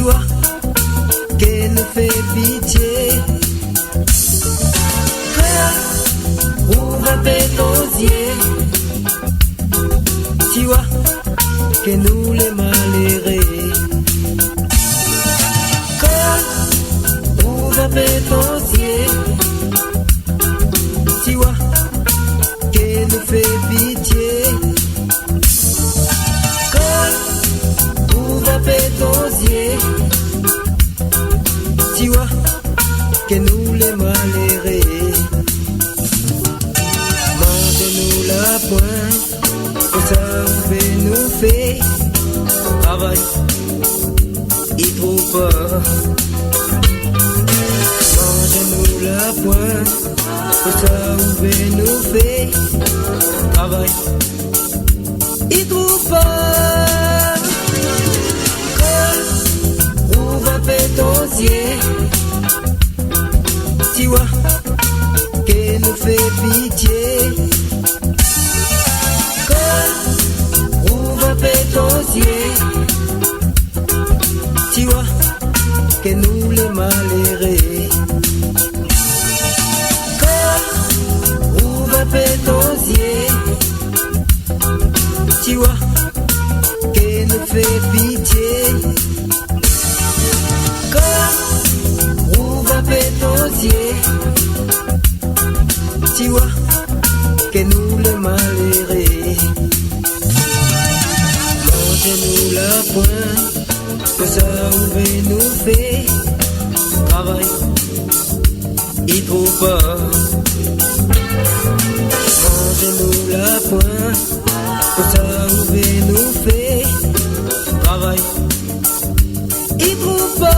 vois qu'elle nous fait pitié. Frère, ouvre un peu ton yeux. Tu vois que nous les malheureux. Frère, ouvre un peu ton yeux. Tu vois qu'elle nous fait pitié. Frère, ouvre un peu ton yeux. Tu vois que nous les malheureux. Mange-nous la pointe, pour ça on fait nous fait travail, il trouve pas. Mange-nous la pointe, pour ça on fait nous fait travail, il trouve pas. Ouvre un peu ton yeux. Tu vois qu'elle nous fait pitié. Ouvre un peu ton yeux. Tu vois que nous les malheureux. Ouvre un peu ton yeux. Tu vois qu'elle nous fait pitié. Ouvre un peu ton yeux. Tu vois que nous les malheureux. Mange-nous la pointe, que ça ouvre nous fait travail, il trouve pas. Mange-nous la pointe, que ça ouvre nous fait travail, il trouve pas.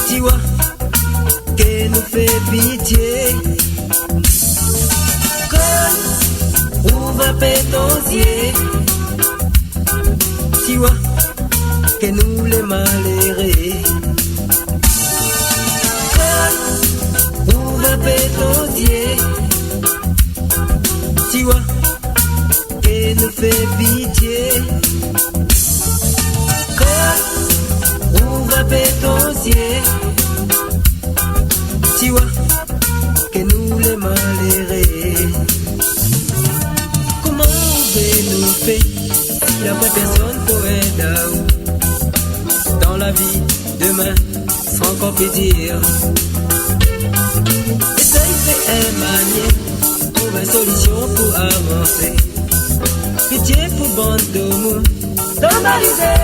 Tu vois qu'elle nous fait pitié. Ouvre un peu ton yeux. Tu vois que nous les malheureux. Ouvre un peu ton yeux. Tu vois qu'elle nous fait pitié. Ouvre un peu ton yeux. Tu vois que nous les malheureux. Comment on veut nous faire? Y'a pas personne pour aider. Dans la vie, demain, sans encore plaisir. Essaye de un manière, trouve une solution pour avancer. Pitié pour bande de mou, normaliser.